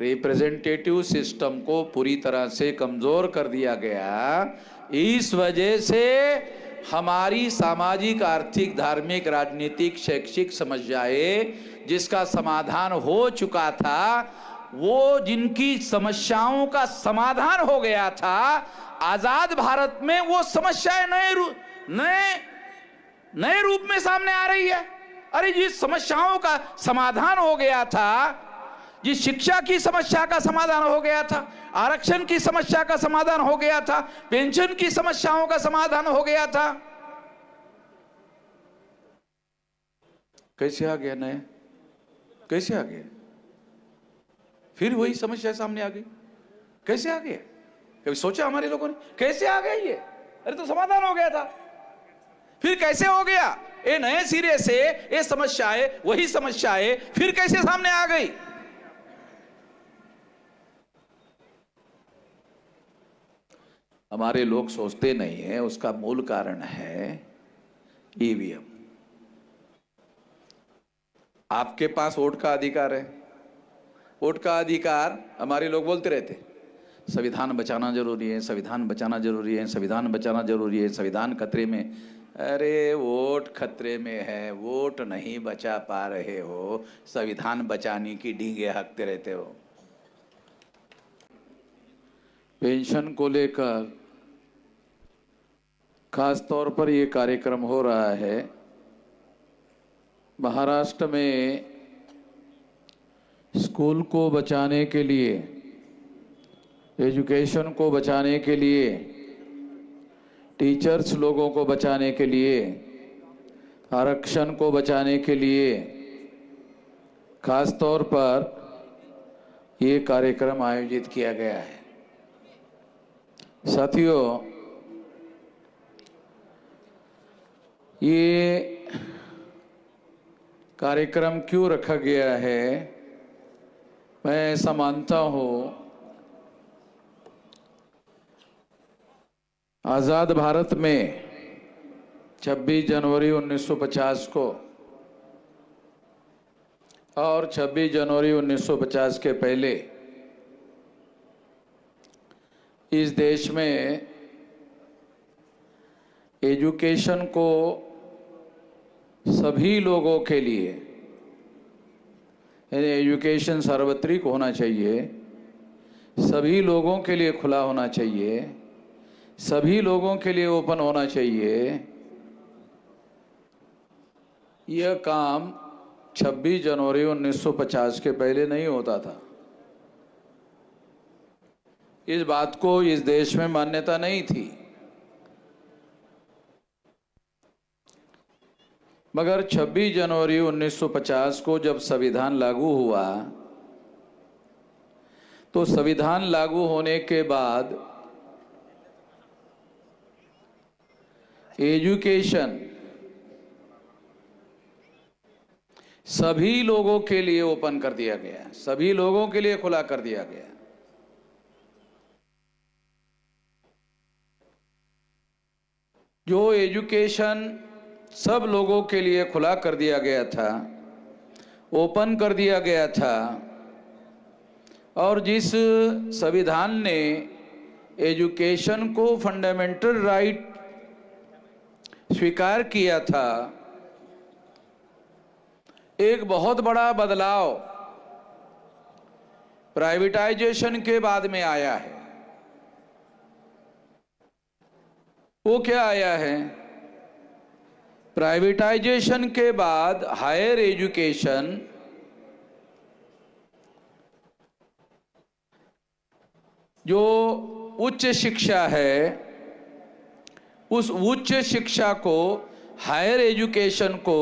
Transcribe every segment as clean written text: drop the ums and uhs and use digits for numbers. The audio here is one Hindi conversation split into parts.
रिप्रेजेंटेटिव सिस्टम को पूरी तरह से कमजोर कर दिया गया। इस वजह से हमारी सामाजिक, आर्थिक, धार्मिक, राजनीतिक, शैक्षिक समस्याएं जिसका समाधान हो चुका था, वो जिनकी समस्याओं का समाधान हो गया था, आजाद भारत में वो समस्याएं नए रूप में सामने आ रही है। अरे जिस समस्याओं का समाधान हो गया था, जिस शिक्षा की समस्या का समाधान हो गया था, आरक्षण की समस्या का समाधान हो गया था, पेंशन की समस्याओं का समाधान हो गया था, कैसे आ गया नया? कैसे आ गया? फिर वही समस्या सामने आ गई। कैसे आ गया? कभी सोचा हमारे लोगों ने कैसे आ गया ये? अरे तो समाधान हो गया था, फिर कैसे हो गया? ये नए सिरे से ये समस्याएं, वही समस्याएं फिर कैसे सामने आ गई? हमारे लोग सोचते नहीं है। उसका मूल कारण है ईवीएम। आपके पास वोट का अधिकार है। वोट का अधिकार, हमारे लोग बोलते रहते संविधान बचाना जरूरी है, संविधान बचाना जरूरी है, संविधान बचाना जरूरी है, संविधान खतरे में। अरे वोट खतरे में है, वोट नहीं बचा पा रहे हो, संविधान बचाने की डींगे हाँकते रहते हो। पेंशन को लेकर खास तौर पर ये कार्यक्रम हो रहा है। महाराष्ट्र में स्कूल को बचाने के लिए, एजुकेशन को बचाने के लिए, टीचर्स लोगों को बचाने के लिए, आरक्षण को बचाने के लिए खास तौर पर ये कार्यक्रम आयोजित किया गया है। साथियों, ये कार्यक्रम क्यों रखा गया है? मैं ऐसा मानता हूं, आजाद भारत में 26 जनवरी 1950 को और 26 जनवरी 1950 के पहले इस देश में एजुकेशन को सभी लोगों के लिए, यानी एजुकेशन सार्वत्रिक होना चाहिए, सभी लोगों के लिए खुला होना चाहिए, सभी लोगों के लिए ओपन होना चाहिए। यह काम 26 जनवरी 1950 के पहले नहीं होता था। इस बात को इस देश में मान्यता नहीं थी। मगर 26 जनवरी 1950 को जब संविधान लागू हुआ, तो संविधान लागू होने के बाद एजुकेशन सभी लोगों के लिए ओपन कर दिया गया, सभी लोगों के लिए खुला कर दिया गया। जो एजुकेशन सब लोगों के लिए खुला कर दिया गया था, ओपन कर दिया गया था, और जिस संविधान ने एजुकेशन को फंडामेंटल राइट स्वीकार किया था, एक बहुत बड़ा बदलाव प्राइवेटाइजेशन के बाद में आया है। वो क्या आया है? प्राइवेटाइजेशन के बाद हायर एजुकेशन जो उच्च शिक्षा है, उस उच्च शिक्षा को, हायर एजुकेशन को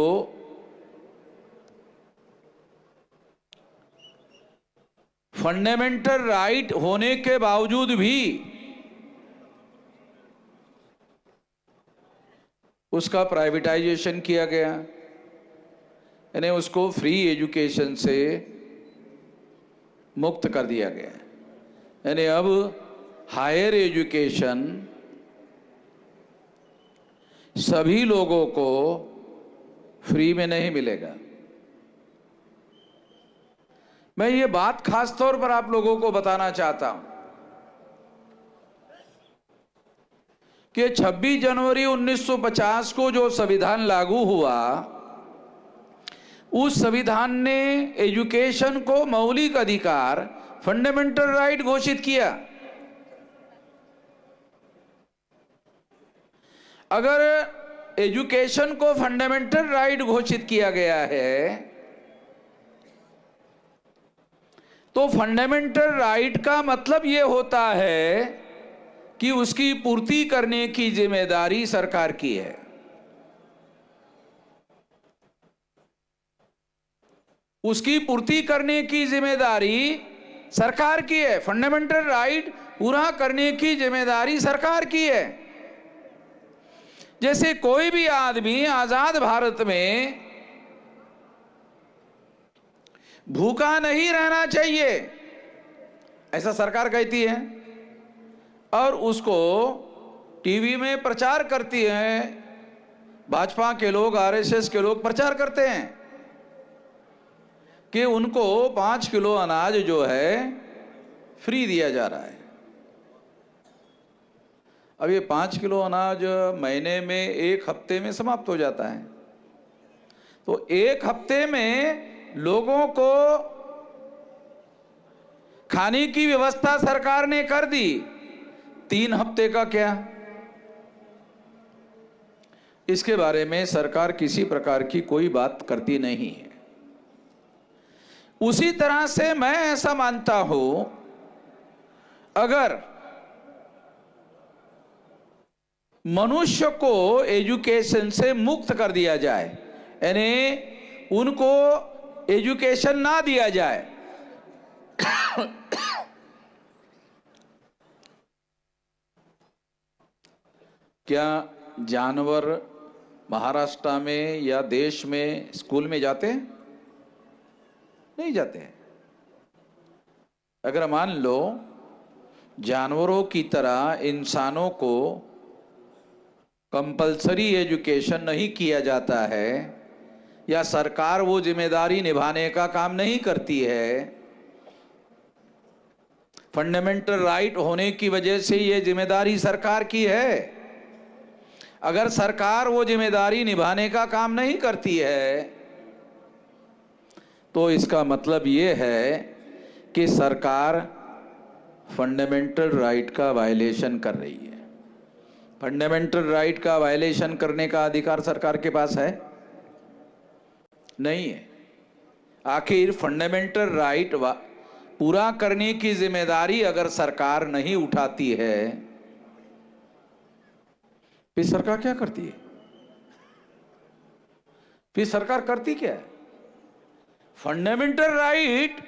फंडामेंटल राइट होने के बावजूद भी उसका प्राइवेटाइजेशन किया गया, यानी उसको फ्री एजुकेशन से मुक्त कर दिया गया। यानी अब हायर एजुकेशन सभी लोगों को फ्री में नहीं मिलेगा। मैं ये बात खास तौर पर आप लोगों को बताना चाहता हूं कि 26 जनवरी 1950 को जो संविधान लागू हुआ, उस संविधान ने एजुकेशन को मौलिक अधिकार, फंडामेंटल राइट घोषित किया। अगर एजुकेशन को फंडामेंटल राइट घोषित किया गया है तो फंडामेंटल राइट का मतलब यह होता है कि उसकी पूर्ति करने की जिम्मेदारी सरकार की है। उसकी पूर्ति करने की जिम्मेदारी सरकार की है। फंडामेंटल राइट पूरा करने की जिम्मेदारी सरकार की है। जैसे कोई भी आदमी आजाद भारत में भूखा नहीं रहना चाहिए, ऐसा सरकार कहती है, और उसको टीवी में प्रचार करती है। भाजपा के लोग, आरएसएस के लोग प्रचार करते हैं कि उनको 5 किलो अनाज जो है फ्री दिया जा रहा है। अब ये 5 किलो अनाज महीने में, 1 हफ्ते में समाप्त हो जाता है। तो 1 हफ्ते में लोगों को खाने की व्यवस्था सरकार ने कर दी, 3 हफ्ते का क्या? इसके बारे में सरकार किसी प्रकार की कोई बात करती नहीं है। उसी तरह से मैं ऐसा मानता हूं, अगर मनुष्य को एजुकेशन से मुक्त कर दिया जाए, यानी उनको एजुकेशन ना दिया जाए, क्या जानवर महाराष्ट्र में या देश में स्कूल में जाते हैं? नहीं जाते हैं। अगर मान लो जानवरों की तरह इंसानों को कंपलसरी एजुकेशन नहीं किया जाता है, या सरकार वो जिम्मेदारी निभाने का काम नहीं करती है, फंडामेंटल राइट होने की वजह से ये जिम्मेदारी सरकार की है। अगर सरकार वो जिम्मेदारी निभाने का काम नहीं करती है तो इसका मतलब ये है कि सरकार फंडामेंटल राइट का वायलेशन कर रही है। फंडामेंटल राइट का वायलेशन करने का अधिकार सरकार के पास है? नहीं है। आखिर फंडामेंटल राइट पूरा करने की जिम्मेदारी अगर सरकार नहीं उठाती है, फिर सरकार क्या करती है? फिर सरकार करती क्या है? फंडामेंटल राइट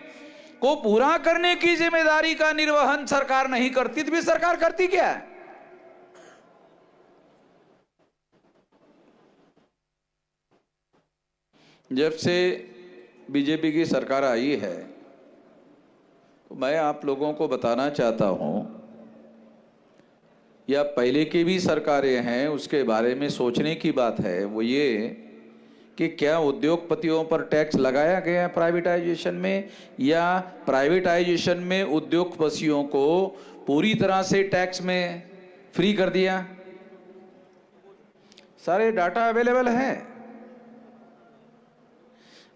को पूरा करने की जिम्मेदारी का निर्वहन सरकार नहीं करती तो फिर सरकार करती क्या है? जब से बीजेपी की सरकार आई है तो मैं आप लोगों को बताना चाहता हूं, या पहले की भी सरकारें हैं उसके बारे में सोचने की बात है, वो ये कि क्या उद्योगपतियों पर टैक्स लगाया गया प्राइवेटाइजेशन में, या प्राइवेटाइजेशन में उद्योगपतियों को पूरी तरह से टैक्स में फ्री कर दिया? सारे डाटा अवेलेबल है।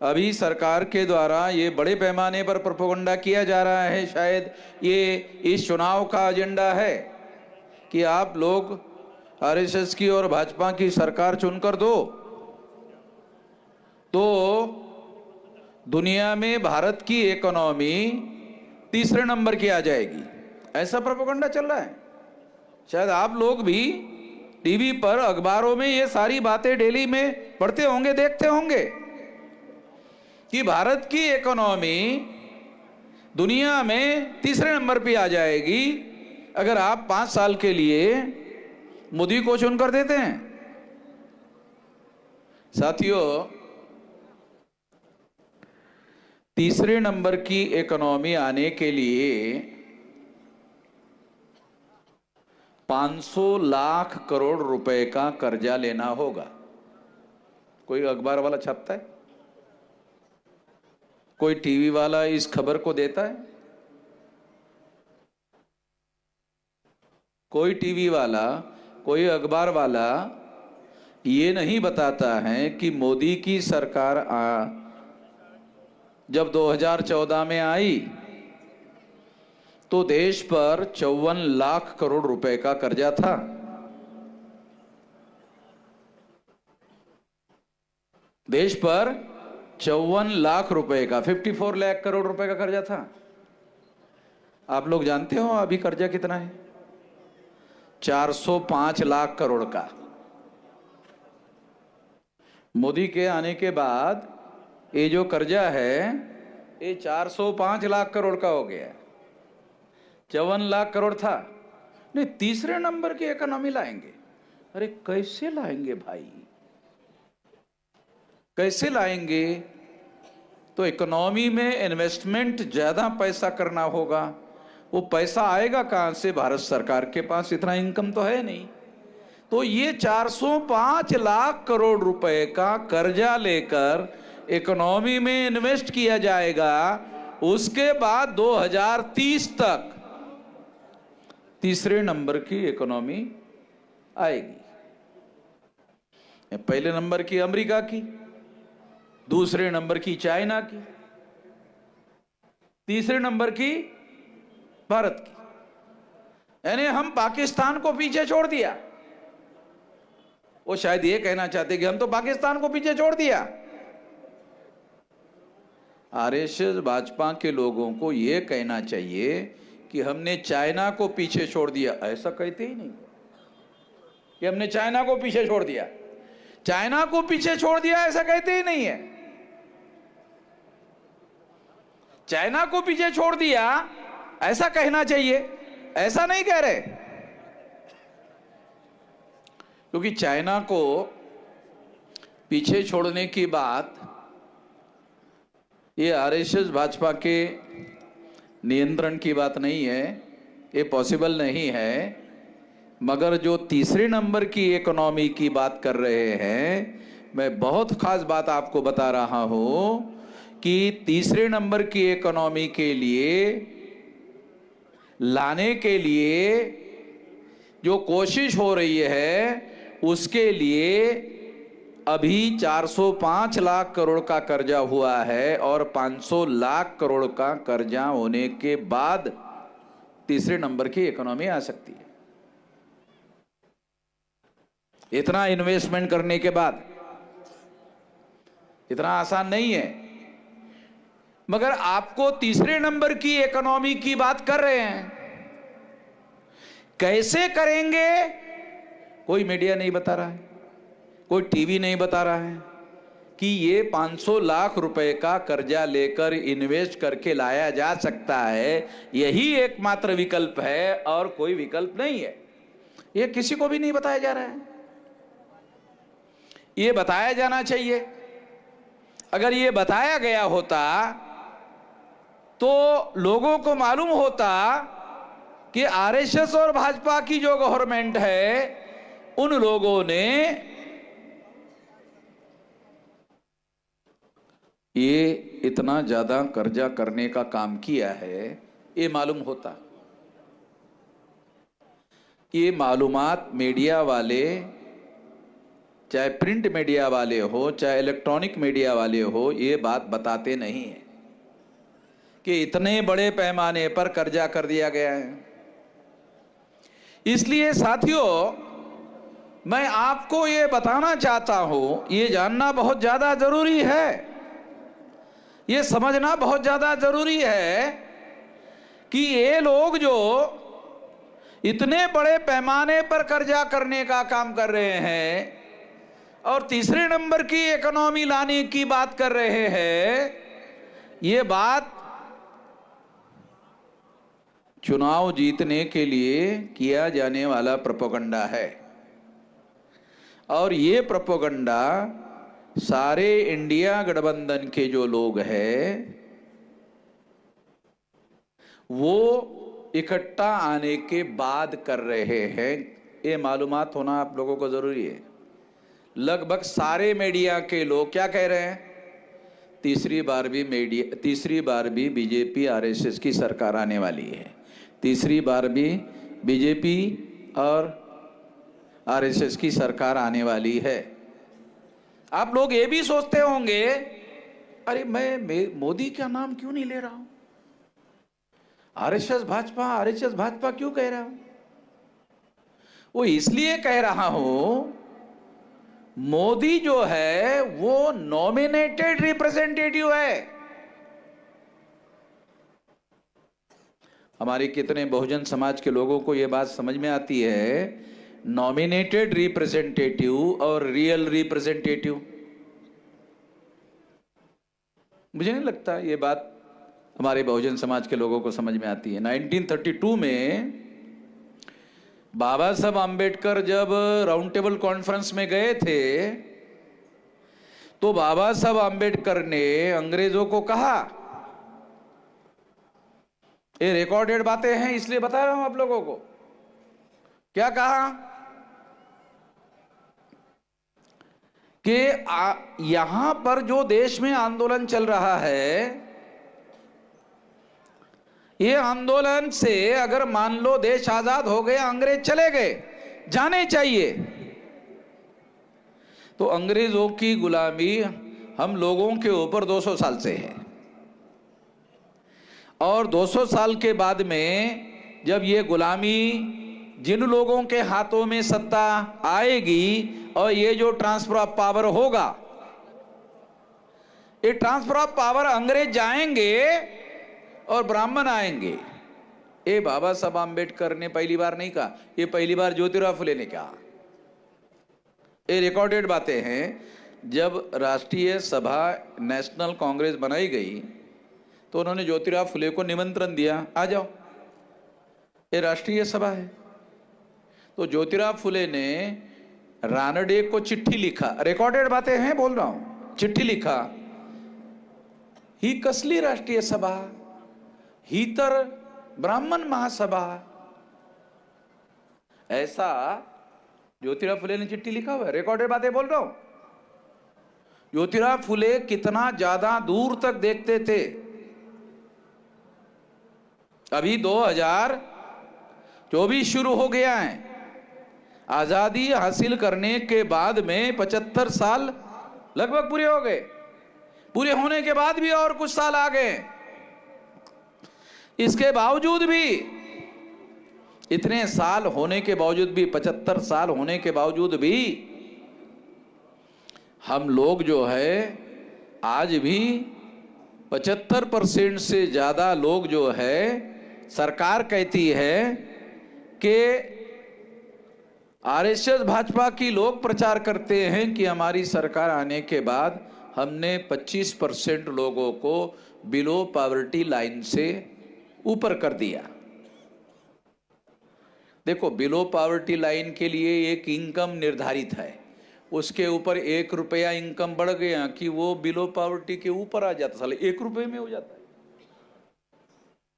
अभी सरकार के द्वारा ये बड़े पैमाने पर प्रोपेगेंडा किया जा रहा है, शायद ये इस चुनाव का एजेंडा है कि आप लोग आरएसएस की और भाजपा की सरकार चुनकर दो तो दुनिया में भारत की इकोनॉमी 3रे नंबर की आ जाएगी। ऐसा प्रोपेगेंडा चल रहा है। शायद आप लोग भी टीवी पर, अखबारों में ये सारी बातें डेली में पढ़ते होंगे, देखते होंगे कि भारत की इकोनॉमी दुनिया में 3रे नंबर पे आ जाएगी अगर आप 5 साल के लिए मोदी को चुनकर देते हैं। साथियों, 3रे नंबर की इकोनॉमी आने के लिए 500 लाख करोड़ रुपए का कर्जा लेना होगा। कोई अखबार वाला छापता है? कोई टीवी वाला इस खबर को देता है? कोई टीवी वाला, कोई अखबार वाला ये नहीं बताता है कि मोदी की सरकार जब 2014 में आई तो देश पर 54 लाख करोड़ रुपए का कर्जा था। देश पर 54 लाख रुपए का, 54 लाख करोड़ रुपए का कर्जा था। आप लोग जानते हो अभी कर्जा कितना है? 405 लाख करोड़ का। मोदी के आने के बाद ये जो कर्जा है ये 405 लाख करोड़ का हो गया। 54 लाख करोड़ था। नहीं, तीसरे नंबर की इकोनॉमी लाएंगे। अरे कैसे लाएंगे भाई, कैसे लाएंगे? तो इकोनॉमी में इन्वेस्टमेंट ज्यादा पैसा करना होगा। वो पैसा आएगा कहां से? भारत सरकार के पास इतना इनकम तो है नहीं। तो ये 405 लाख करोड़ रुपए का कर्जा लेकर इकोनॉमी में इन्वेस्ट किया जाएगा। उसके बाद 2030 तक तीसरे नंबर की इकोनॉमी आएगी। पहले नंबर की अमेरिका की, दूसरे नंबर की चाइना की, तीसरे नंबर की भारत की। यानी हम पाकिस्तान को पीछे छोड़ दिया। वो शायद ये कहना चाहते कि हम तो पाकिस्तान को पीछे छोड़ दिया। आरएसएस भाजपा के लोगों को यह कहना चाहिए कि हमने चाइना को पीछे छोड़ दिया। ऐसा कहते ही नहीं कि हमने चाइना को पीछे छोड़ दिया। चाइना को पीछे छोड़ दिया ऐसा कहते ही नहीं है। चाइना को पीछे छोड़ दिया ऐसा कहना चाहिए, ऐसा नहीं कह रहे। क्योंकि चाइना को पीछे छोड़ने की बात ये आरएसएस भाजपा के नियंत्रण की बात नहीं है, ये पॉसिबल नहीं है। मगर जो तीसरे नंबर की इकोनॉमी की बात कर रहे हैं, मैं बहुत खास बात आपको बता रहा हूं कि तीसरे नंबर की इकोनॉमी के लिए लाने के लिए जो कोशिश हो रही है उसके लिए अभी 405 लाख करोड़ का कर्जा हुआ है और 500 लाख करोड़ का कर्जा होने के बाद तीसरे नंबर की इकोनॉमी आ सकती है। इतना इन्वेस्टमेंट करने के बाद इतना आसान नहीं है। मगर आपको तीसरे नंबर की इकोनॉमी की बात कर रहे हैं, कैसे करेंगे कोई मीडिया नहीं बता रहा है, कोई टीवी नहीं बता रहा है कि ये 500 लाख रुपए का कर्जा लेकर इन्वेस्ट करके लाया जा सकता है। यही एकमात्र विकल्प है और कोई विकल्प नहीं है। ये किसी को भी नहीं बताया जा रहा है। ये बताया जाना चाहिए। अगर ये बताया गया होता तो लोगों को मालूम होता कि आरएसएस और भाजपा की जो गवर्नमेंट है उन लोगों ने ये इतना ज्यादा कर्जा करने का काम किया है। ये मालूम होता। ये मालूमात मीडिया वाले, चाहे प्रिंट मीडिया वाले हो चाहे इलेक्ट्रॉनिक मीडिया वाले हो, ये बात बताते नहीं है कि इतने बड़े पैमाने पर कर्जा कर दिया गया है। इसलिए साथियों, मैं आपको ये बताना चाहता हूं, ये जानना बहुत ज्यादा जरूरी है, ये समझना बहुत ज्यादा जरूरी है कि ये लोग जो इतने बड़े पैमाने पर कर्जा करने का काम कर रहे हैं और तीसरे नंबर की इकोनॉमी लाने की बात कर रहे हैं, ये बात चुनाव जीतने के लिए किया जाने वाला प्रोपेगेंडा है। और ये प्रोपेगेंडा सारे इंडिया गठबंधन के जो लोग हैं वो इकट्ठा आने के बाद कर रहे हैं। ये मालूमात होना आप लोगों को जरूरी है। लगभग सारे मीडिया के लोग क्या कह रहे हैं? तीसरी बार भी बीजेपी आरएसएस की सरकार आने वाली है। तीसरी बार भी बीजेपी और आरएसएस की सरकार आने वाली है। आप लोग ये भी सोचते होंगे, अरे मैं मोदी का नाम क्यों नहीं ले रहा हूं, आरएसएस भाजपा क्यों कह रहा हूं? वो इसलिए कह रहा हूं, मोदी जो है वो नॉमिनेटेड रिप्रेजेंटेटिव है। हमारे कितने बहुजन समाज के लोगों को यह बात समझ में आती है, नॉमिनेटेड रिप्रेजेंटेटिव और रियल रिप्रेजेंटेटिव। मुझे नहीं लगता ये बात हमारे बहुजन समाज के लोगों को समझ में आती है। 1932 में बाबा साहब आम्बेडकर जब राउंड टेबल कॉन्फ्रेंस में गए थे तो बाबा साहब आम्बेडकर ने अंग्रेजों को कहा, ये रिकॉर्डेड बातें हैं इसलिए बता रहा हूं आप लोगों को, क्या कहा कि यहां पर जो देश में आंदोलन चल रहा है, ये आंदोलन से अगर मान लो देश आजाद हो गया, अंग्रेज चले गए, जाने चाहिए, तो अंग्रेजों की गुलामी हम लोगों के ऊपर 200 साल से है। और 200 साल के बाद में जब ये गुलामी जिन लोगों के हाथों में सत्ता आएगी और ये जो ट्रांसफर ऑफ पावर होगा, ये ट्रांसफर ऑफ पावर अंग्रेज जाएंगे और ब्राह्मण आएंगे। ये बाबा साहब आम्बेडकर ने पहली बार नहीं कहा, ये पहली बार ज्योतिराव फुले ने कहा। ये रिकॉर्डेड बातें हैं। जब राष्ट्रीय सभा नेशनल कांग्रेस बनाई गई तो उन्होंने ज्योतिराव फुले को निमंत्रण दिया, आ जाओ, ये राष्ट्रीय सभा है। तो ज्योतिराव फुले ने रानडे को चिट्ठी लिखा, रिकॉर्डेड बातें हैं बोल रहा हूं, चिट्ठी लिखा, ही कसली राष्ट्रीय सभा, ही तर ब्राह्मण महासभा, ऐसा ज्योतिराव फुले ने चिट्ठी लिखा हुआ है, रिकॉर्डेड बातें बोल रहा हूं। ज्योतिराव फुले कितना ज्यादा दूर तक देखते थे। अभी 2024 शुरू हो गया है, आजादी हासिल करने के बाद में 75 साल लगभग पूरे हो गए, पूरे होने के बाद भी और कुछ साल आ गए। इसके बावजूद भी, इतने साल होने के बावजूद भी, 75 साल होने के बावजूद भी हम लोग जो है आज भी 75% से ज्यादा लोग जो है, सरकार कहती है कि आरएसएस भाजपा की लोग प्रचार करते हैं कि हमारी सरकार आने के बाद हमने 25% लोगों को बिलो पॉवर्टी लाइन से ऊपर कर दिया। देखो, बिलो पॉवर्टी लाइन के लिए एक इनकम निर्धारित है, उसके ऊपर 1 रुपया इनकम बढ़ गया कि वो बिलो पॉवर्टी के ऊपर आ जाता, साले 1 रुपये में हो जाता है।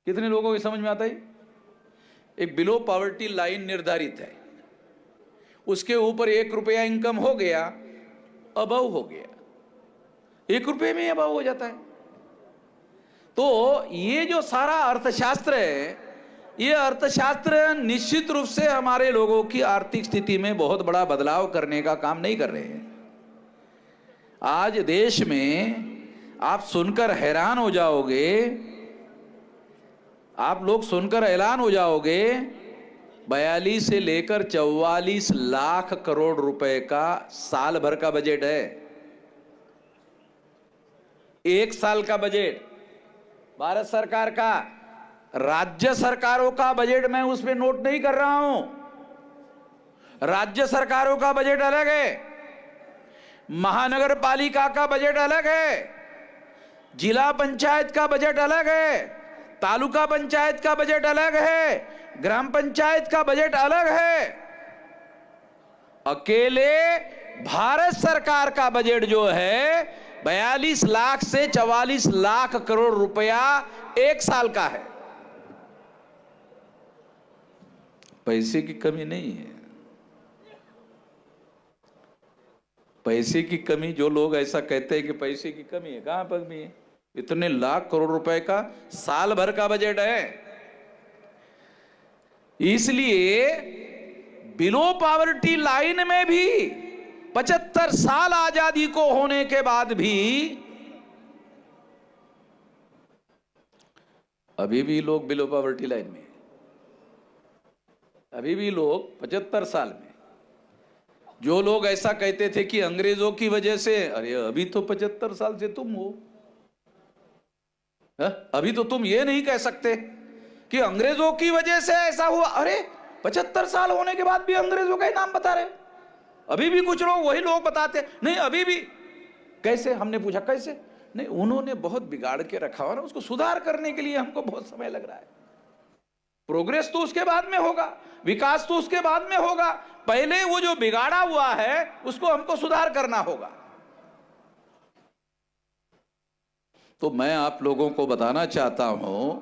कितने लोगों को समझ में आता है? एक बिलो पॉवर्टी लाइन निर्धारित है, उसके ऊपर 1 रुपया इनकम हो गया, अबव हो गया, 1 रुपये में अबव हो जाता है। तो ये जो सारा अर्थशास्त्र है, ये अर्थशास्त्र निश्चित रूप से हमारे लोगों की आर्थिक स्थिति में बहुत बड़ा बदलाव करने का काम नहीं कर रहे हैं। आज देश में आप सुनकर हैरान हो जाओगे, आप लोग सुनकर हैरान हो जाओगे, 42 से लेकर 44 लाख करोड़ रुपए का साल भर का बजट है। एक साल का बजट भारत सरकार का, राज्य सरकारों का बजट मैं उसमें नोट नहीं कर रहा हूं। राज्य सरकारों का बजट अलग है, महानगर पालिका का बजट अलग है, जिला पंचायत का बजट अलग है, तालुका पंचायत का बजट अलग है, ग्राम पंचायत का बजट अलग है। अकेले भारत सरकार का बजट जो है 42 लाख से 44 लाख करोड़ रुपया एक साल का है। पैसे की कमी नहीं है, पैसे की कमी, जो लोग ऐसा कहते हैं कि पैसे की कमी है, कहां पर भी है? इतने लाख करोड़ रुपए का साल भर का बजट है। इसलिए बिलो पॉवर्टी लाइन में भी 75 साल आजादी को होने के बाद भी अभी भी लोग बिलो पॉवर्टी लाइन में, अभी भी लोग 75 साल में। जो लोग ऐसा कहते थे कि अंग्रेजों की वजह से, अरे अभी तो 75 साल से तुम हो, अभी तो तुम ये नहीं कह सकते कि अंग्रेजों की वजह से ऐसा हुआ। अरे 75 साल होने के बाद भी अंग्रेजों का ही नाम बता रहे। अभी भी कुछ लोग, वही लोग बताते नहीं अभी भी। कैसे? हमने पूछा कैसे? नहीं, उन्होंने बहुत बिगाड़ के रखा और उसको सुधार करने के लिए हमको बहुत समय लग रहा है। प्रोग्रेस तो उसके बाद में होगा, विकास तो उसके बाद में होगा, पहले वो जो बिगाड़ा हुआ है उसको हमको सुधार करना होगा। तो मैं आप लोगों को बताना चाहता हूं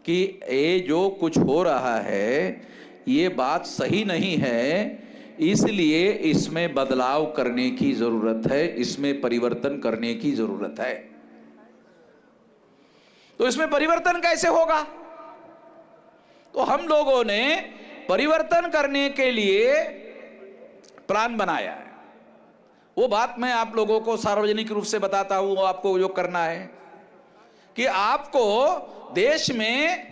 कि ये जो कुछ हो रहा है ये बात सही नहीं है, इसलिए इसमें बदलाव करने की जरूरत है, इसमें परिवर्तन करने की जरूरत है। तो इसमें परिवर्तन कैसे होगा? तो हम लोगों ने परिवर्तन करने के लिए प्लान बनाया है। वो बात मैं आप लोगों को सार्वजनिक रूप से बताता हूं। वो आपको जो करना है कि आपको देश में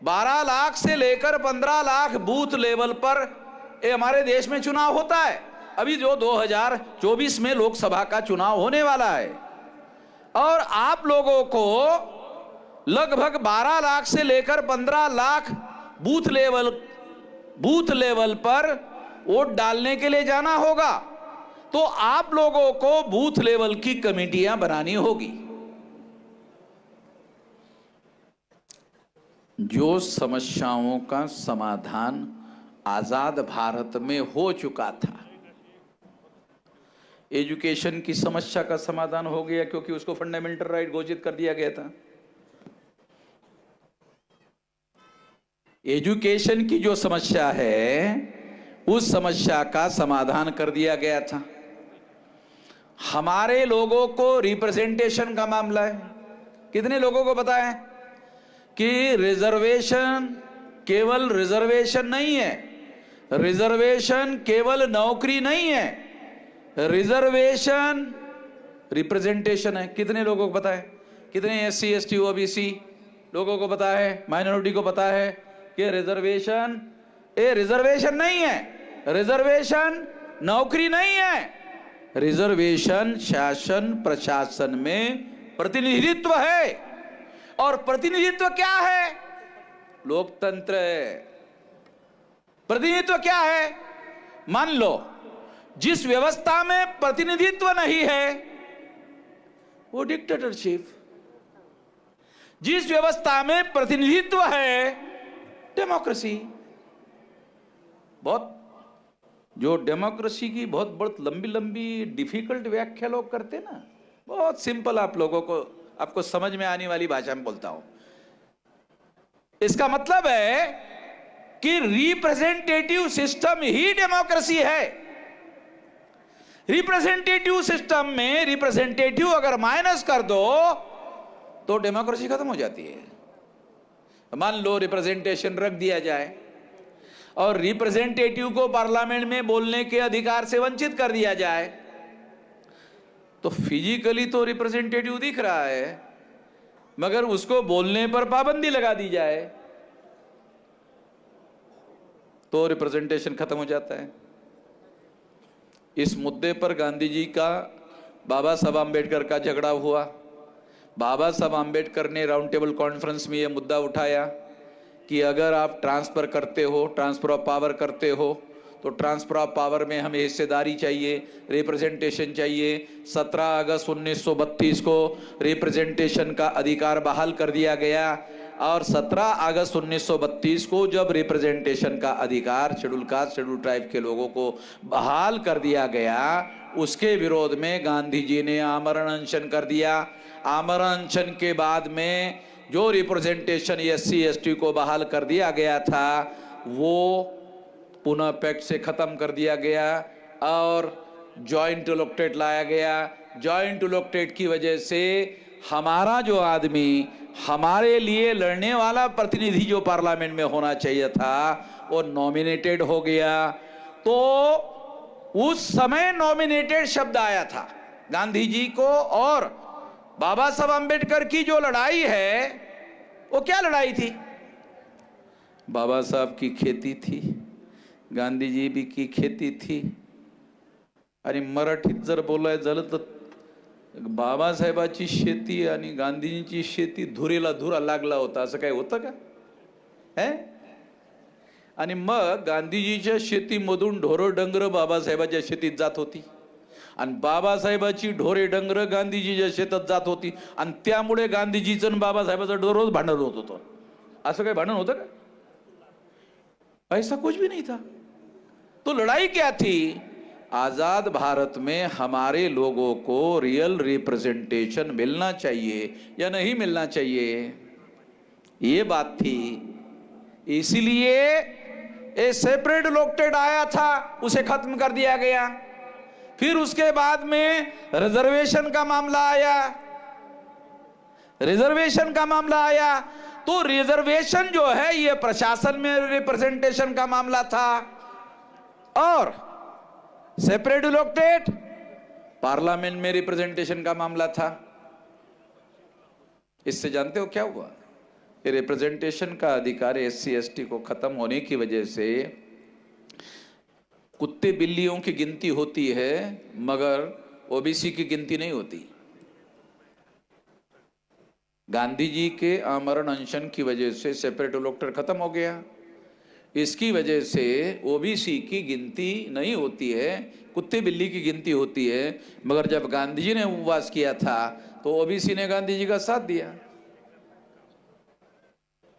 12 लाख से लेकर 15 लाख बूथ लेवल पर हमारे देश में चुनाव होता है। अभी जो 2024 में लोकसभा का चुनाव होने वाला है, और आप लोगों को लगभग 12 लाख से लेकर 15 लाख बूथ लेवल पर वोट डालने के लिए जाना होगा। तो आप लोगों को बूथ लेवल की कमेटियां बनानी होगी। जो समस्याओं का समाधान आजाद भारत में हो चुका था, एजुकेशन की समस्या का समाधान हो गया क्योंकि उसको फंडामेंटल राइट घोषित कर दिया गया था। एजुकेशन की जो समस्या है उस समस्या का समाधान कर दिया गया था। हमारे लोगों को रिप्रेजेंटेशन का मामला है। कितने लोगों को पता है कि रिजर्वेशन केवल रिजर्वेशन नहीं है, रिजर्वेशन केवल नौकरी नहीं है, रिजर्वेशन रिप्रेजेंटेशन है। कितने लोगों को पता है? कितने SC ST OBC लोगों को पता है, माइनॉरिटी को पता है कि रिजर्वेशन रिजर्वेशन नहीं है, रिजर्वेशन नौकरी नहीं है, रिजर्वेशन शासन प्रशासन में प्रतिनिधित्व है। और प्रतिनिधित्व क्या है? लोकतंत्र है। प्रतिनिधित्व क्या है? मान लो जिस व्यवस्था में प्रतिनिधित्व नहीं है वो डिक्टेटरशिप, जिस व्यवस्था में प्रतिनिधित्व है डेमोक्रेसी। बहुत जो डेमोक्रेसी की बहुत लंबी लंबी डिफिकल्ट व्याख्या लोग करते ना, बहुत सिंपल आप लोगों को, आपको समझ में आने वाली भाषा में बोलता हूं। इसका मतलब है कि रिप्रेजेंटेटिव सिस्टम ही डेमोक्रेसी है। रिप्रेजेंटेटिव सिस्टम में रिप्रेजेंटेटिव अगर माइनस कर दो तो डेमोक्रेसी खत्म हो जाती है। मान लो रिप्रेजेंटेशन रख दिया जाए और रिप्रेजेंटेटिव को पार्लियामेंट में बोलने के अधिकार से वंचित कर दिया जाए, तो फिजिकली तो रिप्रेजेंटेटिव दिख रहा है, मगर उसको बोलने पर पाबंदी लगा दी जाए तो रिप्रेजेंटेशन खत्म हो जाता है। इस मुद्दे पर गांधी जी का बाबा साहब आम्बेडकर का झगड़ा हुआ। बाबा साहब आम्बेडकर ने राउंड टेबल कॉन्फ्रेंस में यह मुद्दा उठाया कि अगर आप ट्रांसफर करते हो, ट्रांसफर ऑफ पावर करते हो, तो ट्रांसफर ऑफ पावर में हमें हिस्सेदारी चाहिए, रिप्रेजेंटेशन चाहिए। 17 अगस्त 1932 को रिप्रेजेंटेशन का अधिकार बहाल कर दिया गया, और 17 अगस्त 1932 को जब रिप्रेजेंटेशन का अधिकार शेड्यूल कास्ट शेड्यूल ट्राइब के लोगों को बहाल कर दिया गया, उसके विरोध में गांधी जी ने आमरण अनशन कर दिया। आमरण अनशन के बाद में जो रिप्रेजेंटेशन SC ST को बहाल कर दिया गया था वो पुनः पैक्ट से खत्म कर दिया गया, और जॉइंट इलेक्टेड लाया गया। जॉइंट इलेक्टेड की वजह से हमारा जो आदमी, हमारे लिए लड़ने वाला प्रतिनिधि जो पार्लियामेंट में होना चाहिए था, वो नॉमिनेटेड हो गया। तो उस समय नॉमिनेटेड शब्द आया था। गांधी जी को और बाबा साहब अंबेडकर की जो लड़ाई है, वो क्या लड़ाई थी? बाबा साहब की खेती थी, गांधी जी भी की खेती थी। आणि मराठीत जर बोलायचं झालं तर बाबासाहेबाची शेती आणि गांधीजींची शेती धुरेला धुरा लागला होता, असं काही होतं का? है? आणि मग गांधीजीच्या शेतीमधून ढोरं डंगर बाबासाहेबाच्या शेतीत जात होती, आणि बाबासाहेबाची ढोरे डंगर गांधीजीच्या शेतात जात होती, आणि त्यामुळे गांधीजीचं आणि बाबासाहेबाचं दररोज भांडण होत होतं। असं काही भांडण होतं का? ऐसा कुछ भी नहीं था। तो लड़ाई क्या थी? आजाद भारत में हमारे लोगों को रियल रिप्रेजेंटेशन मिलना चाहिए या नहीं मिलना चाहिए, ये बात थी। इसीलिए ए सेपरेट इलेक्टेड आया था, उसे खत्म कर दिया गया। फिर उसके बाद में रिजर्वेशन का मामला आया। रिजर्वेशन का मामला आया तो रिजर्वेशन जो है ये प्रशासन में रिप्रेजेंटेशन का मामला था, और सेपरेट इलेक्टेड पार्लियामेंट में रिप्रेजेंटेशन का मामला था। इससे जानते हो क्या हुआ? ये रिप्रेजेंटेशन का अधिकार एससी एसटी को खत्म होने की वजह से कुत्ते बिल्लियों की गिनती होती है, मगर ओबीसी की गिनती नहीं होती। गांधी जी के आमरण अनशन की वजह से सेपरेट इलेक्टेड खत्म हो गया। इसकी वजह से ओबीसी की गिनती नहीं होती है, कुत्ते बिल्ली की गिनती होती है। मगर जब गांधी जी ने उपवास किया था तो ओबीसी ने गांधी जी का साथ दिया।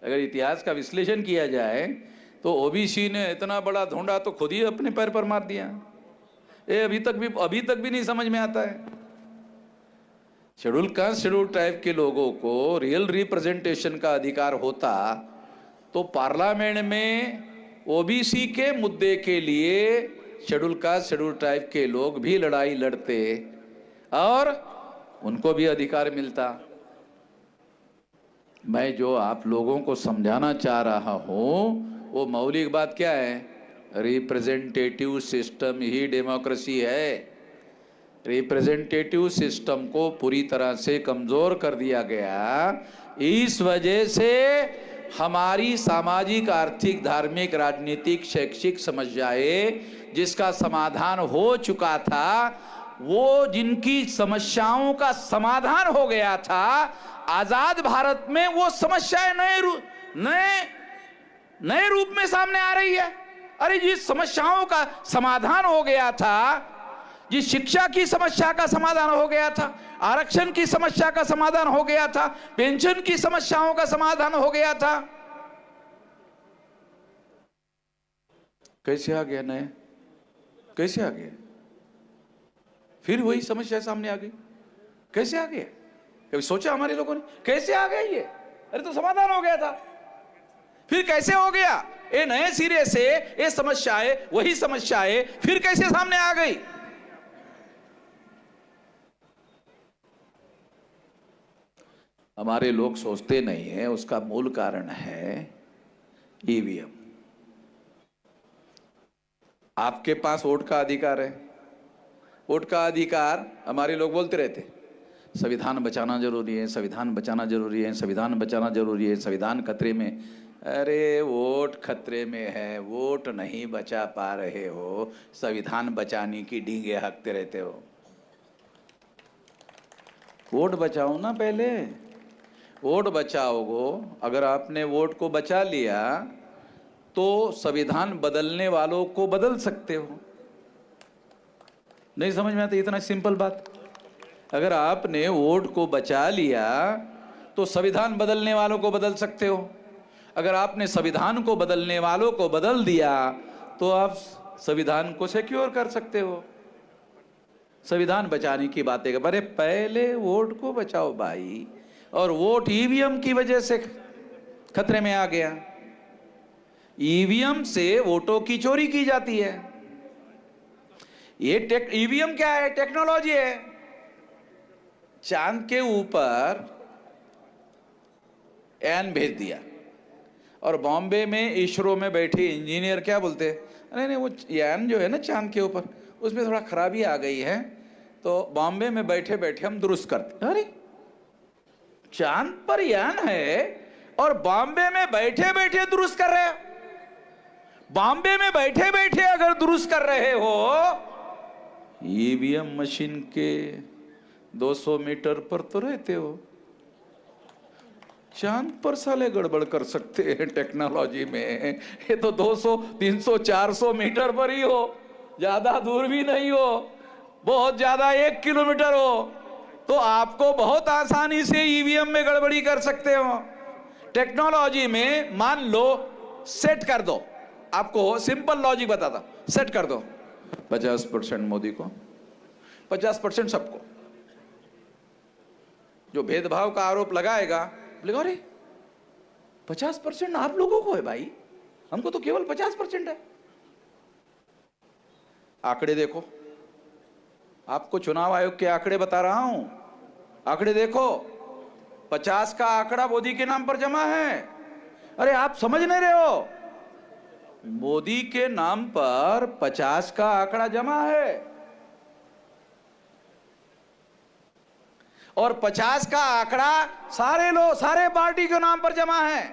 अगर इतिहास का विश्लेषण किया जाए तो ओबीसी ने इतना बड़ा ढूंढा तो खुद ही अपने पैर पर मार दिया। ये अभी तक भी नहीं समझ में आता है। शेड्यूल कास्ट शेड्यूल ट्राइब के लोगों को रियल रिप्रेजेंटेशन का अधिकार होता तो पार्लियामेंट में ओबीसी के मुद्दे के लिए शेड्यूल कास्ट शेड्यूल ट्राइब के लोग भी लड़ाई लड़ते और उनको भी अधिकार मिलता। मैं जो आप लोगों को समझाना चाह रहा हूं वो मौलिक बात क्या है? रिप्रेजेंटेटिव सिस्टम ही डेमोक्रेसी है। रिप्रेजेंटेटिव सिस्टम को पूरी तरह से कमजोर कर दिया गया। इस वजह से हमारी सामाजिक, आर्थिक, धार्मिक, राजनीतिक, शैक्षिक समस्याएं जिसका समाधान हो चुका था, वो जिनकी समस्याओं का समाधान हो गया था, आजाद भारत में वो समस्याएं नए रूप में सामने आ रही है। अरे जिस समस्याओं का समाधान हो गया था, जिस शिक्षा की समस्या का समाधान हो गया था, आरक्षण की समस्या का समाधान हो गया था, पेंशन की समस्याओं का समाधान हो गया था, कैसे आ गया नया? कैसे आ गया? फिर वही समस्या सामने आ गई। कैसे आ गया? कभी सोचा हमारे लोगों ने कैसे आ गया ये? अरे तो समाधान हो गया था, फिर कैसे हो गया? ये नए सिरे से ये समस्याएं, वही समस्याएं फिर कैसे सामने आ गई? हमारे लोग सोचते नहीं है। उसका मूल कारण है ईवीएम। आपके पास वोट का अधिकार है। वोट का अधिकार हमारे लोग बोलते रहते, संविधान बचाना जरूरी है, संविधान बचाना जरूरी है, संविधान बचाना जरूरी है, संविधान खतरे में। अरे वोट खतरे में है, वोट नहीं बचा पा रहे हो, संविधान बचाने की डींगे हाँकते रहते हो। वोट बचाओ ना पहले। वोट बचाओगे, अगर आपने वोट को बचा लिया तो संविधान बदलने वालों को बदल सकते हो। नहीं समझ में आता इतना सिंपल बात? अगर आपने वोट को बचा लिया तो संविधान बदलने वालों को बदल सकते हो। अगर आपने संविधान को बदलने वालों को बदल दिया तो आप संविधान को सिक्योर कर सकते हो। संविधान बचाने की बातें कर, अरे पहले वोट को बचाओ भाई। और वोट ईवीएम की वजह से खतरे में आ गया। ईवीएम से वोटों की चोरी की जाती है। ये ईवीएम क्या है? टेक्नोलॉजी है। चांद के ऊपर यान भेज दिया, और बॉम्बे में इसरो में बैठे इंजीनियर क्या बोलते हैं, अरे नहीं वो यान जो है ना चांद के ऊपर, उसमें थोड़ा खराबी आ गई है, तो बॉम्बे में बैठे बैठे हम दुरुस्त करते। अरे चांद पर यान है और बॉम्बे में बैठे बैठे दुरुस्त कर रहे हो। बॉम्बे में बैठे बैठे अगर दुरुस्त कर रहे हो, ईवीएम मशीन के 200 मीटर पर तो रहते हो, चांद पर साले गड़बड़ कर सकते हैं टेक्नोलॉजी में। ये तो 200, 300, 400 मीटर पर ही हो, ज्यादा दूर भी नहीं हो, बहुत ज्यादा 1 किलोमीटर हो, तो आपको बहुत आसानी से ईवीएम में गड़बड़ी कर सकते हो। टेक्नोलॉजी में मान लो सेट कर दो, आपको सिंपल लॉजिक बताता, सेट कर दो 50% मोदी को, 50% सबको। जो भेदभाव का आरोप लगाएगा, बोलेगा अरे 50% आप लोगों को है भाई, हमको तो केवल 50% है। आंकड़े देखो, आपको चुनाव आयोग के आंकड़े बता रहा हूं, आंकड़े देखो, 50 का आंकड़ा मोदी के नाम पर जमा है। अरे आप समझ नहीं रहे हो, मोदी के नाम पर 50 का आंकड़ा जमा है, और 50 का आंकड़ा सारे लोग, सारे पार्टी के नाम पर जमा है?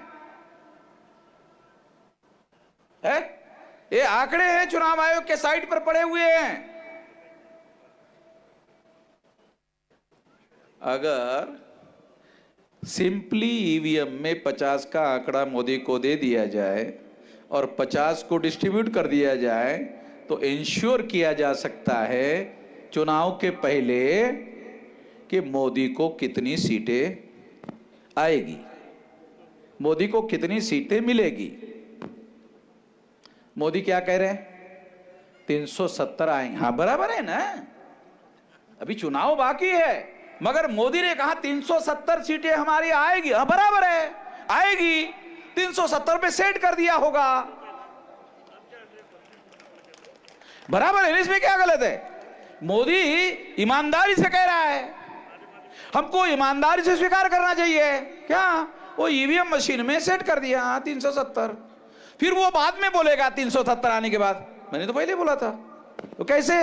ये आंकड़े हैं, चुनाव आयोग के साइट पर पड़े हुए हैं। अगर सिंपली ईवीएम में 50 का आंकड़ा मोदी को दे दिया जाए और 50 को डिस्ट्रीब्यूट कर दिया जाए, तो इंश्योर किया जा सकता है चुनाव के पहले कि मोदी को कितनी सीटें आएगी, मोदी को कितनी सीटें मिलेगी। मोदी क्या कह रहे हैं? 370 आएंगे। हाँ बराबर है ना, अभी चुनाव बाकी है, मगर मोदी ने कहा 370 सीटें हमारी आएगी। हाँ बराबर है, आएगी, 370 पे सेट कर दिया होगा, बराबर है, इसमें क्या गलत है? मोदी ईमानदारी से कह रहा है, हमको ईमानदारी से स्वीकार करना चाहिए। क्या वो ईवीएम मशीन में सेट कर दिया, हाँ 370, फिर वो बाद में बोलेगा 370 आने के बाद मैंने तो पहले बोला था। तो कैसे?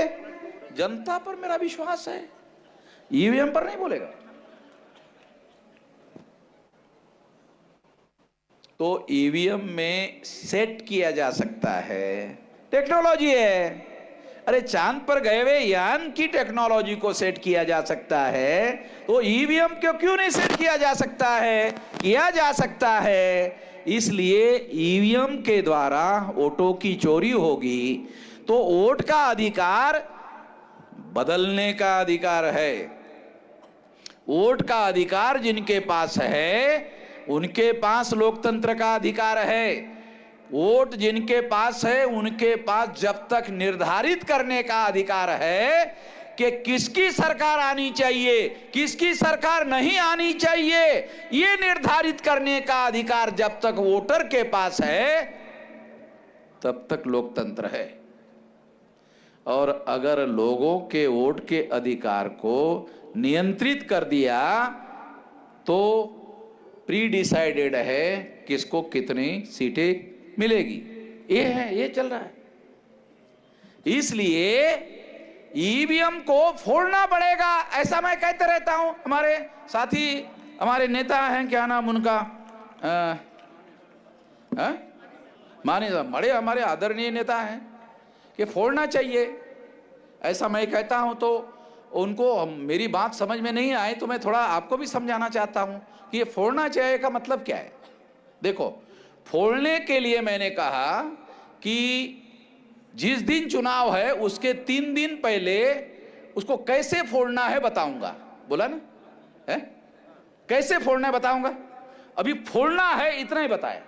जनता पर मेरा विश्वास है, ईवीएम पर नहीं बोलेगा। तो ईवीएम में सेट किया जा सकता है, टेक्नोलॉजी है। अरे चांद पर गए हुए यान की टेक्नोलॉजी को सेट किया जा सकता है, तो ईवीएम को क्यों नहीं सेट किया जा सकता है? किया जा सकता है, इसलिए ईवीएम के द्वारा वोटों की चोरी होगी, तो वोट का अधिकार बदलने का अधिकार है। वोट का अधिकार जिनके पास है, उनके पास लोकतंत्र का अधिकार है। वोट जिनके पास है, उनके पास जब तक निर्धारित करने का अधिकार है कि किसकी सरकार आनी चाहिए, किसकी सरकार नहीं आनी चाहिए, ये निर्धारित करने का अधिकार जब तक वोटर के पास है, तब तक लोकतंत्र है। और अगर लोगों के वोट के अधिकार को नियंत्रित कर दिया, तो प्री डिसाइडेड है किसको कितनी सीटें मिलेगी। ये है, ये चल रहा है। इसलिए ईवीएम को फोड़ना पड़ेगा, ऐसा मैं कहते रहता हूं। हमारे साथी, हमारे नेता हैं, क्या नाम उनका, मानी साहब, बड़े हमारे आदरणीय नेता हैं, कि फोड़ना चाहिए, ऐसा मैं कहता हूं। तो उनको मेरी बात समझ में नहीं आई, तो मैं थोड़ा आपको भी समझाना चाहता हूं कि ये फोड़ना चाहिए का मतलब क्या है। देखो, फोड़ने के लिए मैंने कहा कि जिस दिन चुनाव है उसके 3 दिन पहले उसको कैसे फोड़ना है बताऊंगा, बोला ना है? कैसे फोड़ना है बताऊंगा। अभी फोड़ना है इतना ही बताया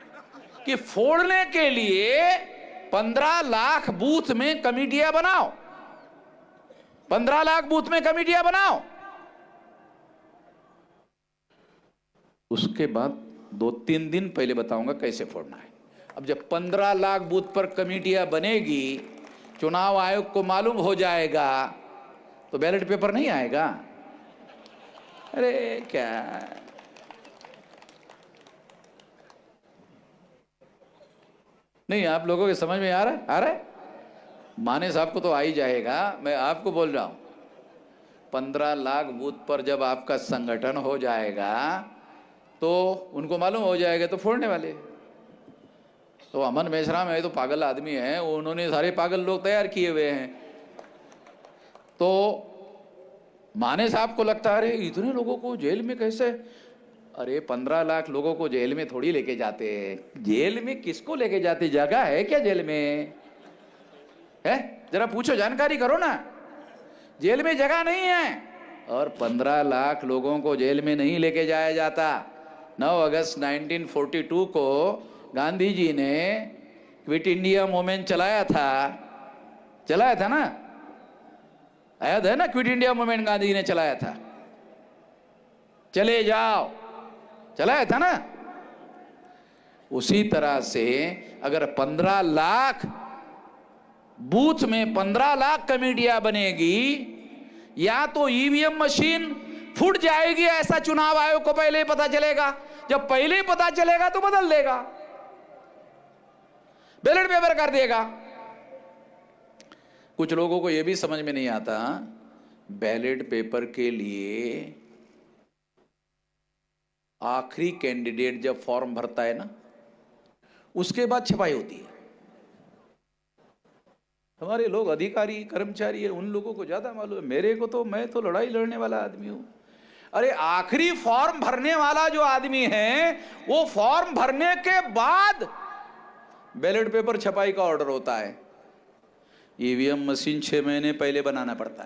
कि फोड़ने के लिए 15 लाख बूथ में कमेटियां बनाओ, 15 लाख बूथ में कमेटियां बनाओ। उसके बाद 2-3 दिन पहले बताऊंगा कैसे फोड़ना है। अब जब 15 लाख बूथ पर कमेटियां बनेगी, चुनाव आयोग को मालूम हो जाएगा तो बैलेट पेपर नहीं आएगा। अरे क्या नहीं, आप लोगों के समझ में आ रहा है? माने साहब को तो आ ही जाएगा। मैं आपको बोल रहा हूं 15 लाख बूथ पर जब आपका संगठन हो जाएगा तो उनको मालूम हो जाएगा तो फोड़ने वाले। तो अमन मेश्राम है तो पागल आदमी है, उन्होंने सारे पागल लोग तैयार किए हुए हैं। तो माने साहब को लगता है अरे इतने लोगों को जेल में कैसे, अरे 15 लाख लोगों को जेल में थोड़ी लेके जाते। जेल में किसको लेके जाते? जगह है क्या जेल में? है जरा पूछो, जानकारी करो ना। जेल में जगह नहीं है। और 15 लाख लोगों को जेल में नहीं लेके जाया जाता। 9 अगस्त 1942 को गांधी जी ने क्विट इंडिया मूवमेंट चलाया था ना, याद है ना? Quit India movement Gandhi ji ने चलाया था, चले जाओ, चलाया था ना। उसी तरह से अगर 15 लाख बूथ में 15 लाख कमेटियां बनेगी, या तो ईवीएम मशीन फूट जाएगी, ऐसा चुनाव आयोग को पहले ही पता चलेगा। जब पहले ही पता चलेगा तो बदल देगा, बैलेट पेपर कर देगा। कुछ लोगों को यह भी समझ में नहीं आता, बैलेट पेपर के लिए आखिरी कैंडिडेट जब फॉर्म भरता है ना, उसके बाद छपाई होती है। हमारे लोग अधिकारी कर्मचारी है, उन लोगों को ज्यादा मालूम है। मेरे को तो, मैं तो लड़ाई लड़ने वाला आदमी हूं। अरे आखिरी फॉर्म भरने वाला जो आदमी है, वो फॉर्म भरने के बाद बैलेट पेपर छपाई का ऑर्डर होता है। ईवीएम मशीन 6 महीने पहले बनाना पड़ता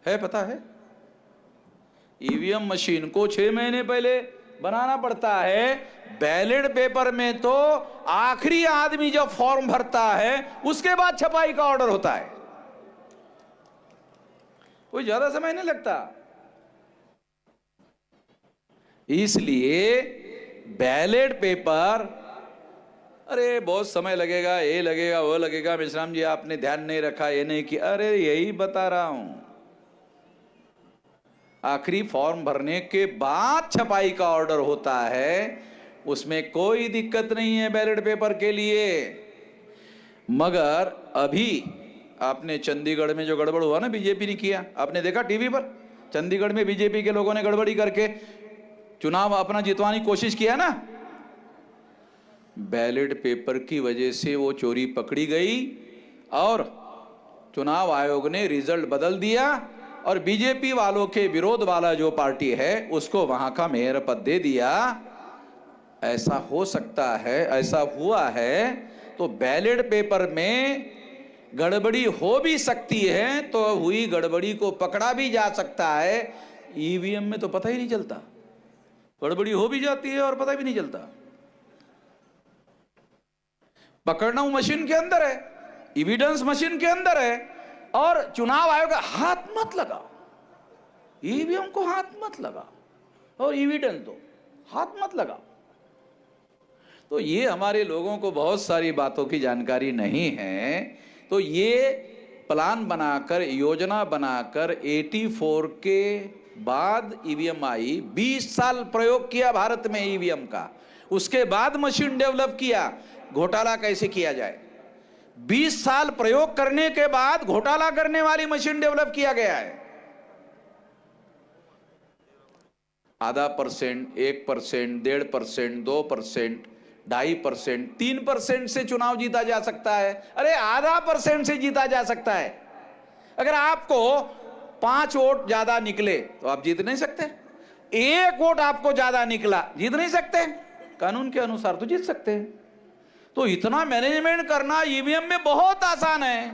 है पता है? ईवीएम मशीन को 6 महीने पहले बनाना पड़ता है। बैलेट पेपर में तो आखिरी आदमी जब फॉर्म भरता है उसके बाद छपाई का ऑर्डर होता है। कोई ज्यादा समय नहीं लगता। इसलिए बैलेट पेपर, अरे बहुत समय लगेगा, ये लगेगा वो लगेगा, मेश्राम जी आपने ध्यान नहीं रखा, ये नहीं किया। अरे यही बता रहा हूं, आखिरी फॉर्म भरने के बाद छपाई का ऑर्डर होता है, उसमें कोई दिक्कत नहीं है बैलेट पेपर के लिए। मगर अभी आपने चंडीगढ़ में जो गड़बड़ हुआ ना, बीजेपी ने किया, आपने देखा टीवी पर? चंडीगढ़ में बीजेपी के लोगों ने गड़बड़ी करके चुनाव अपना जितवाने की कोशिश किया ना, बैलेट पेपर की वजह से वो चोरी पकड़ी गई और चुनाव आयोग ने रिजल्ट बदल दिया और बीजेपी वालों के विरोध वाला जो पार्टी है उसको वहां का मेयर पद दे दिया। ऐसा हो सकता है, ऐसा हुआ है। तो बैलेट पेपर में गड़बड़ी हो भी सकती है, तो हुई गड़बड़ी को पकड़ा भी जा सकता है। ईवीएम में तो पता ही नहीं चलता, गड़बड़ी हो भी जाती है और पता भी नहीं चलता। पकड़ना मशीन के अंदर है, एविडेंस मशीन के अंदर है, और चुनाव आयोग हाथ मत लगाओ, ईवीएम को हाथ मत लगाओ और एविडेंस दो, हाथ मत लगाओ। तो ये हमारे लोगों को बहुत सारी बातों की जानकारी नहीं है। तो ये प्लान बनाकर, योजना बनाकर 84 के बाद ईवीएम आई, 20 साल प्रयोग किया भारत में ईवीएम का, उसके बाद मशीन डेवलप किया घोटाला कैसे किया जाए। 20 साल प्रयोग करने के बाद घोटाला करने वाली मशीन डेवलप किया गया है। आधा %, 1%, 1.5%, 2%, 2.5%, 3% से चुनाव जीता जा सकता है। अरे आधा % से जीता जा सकता है। अगर आपको 5 वोट ज्यादा निकले तो आप जीत नहीं सकते। 1 वोट आपको ज्यादा निकला, जीत नहीं सकते। कानून के अनुसार तो जीत सकते हैं। तो इतना मैनेजमेंट करना ईवीएम में बहुत आसान है,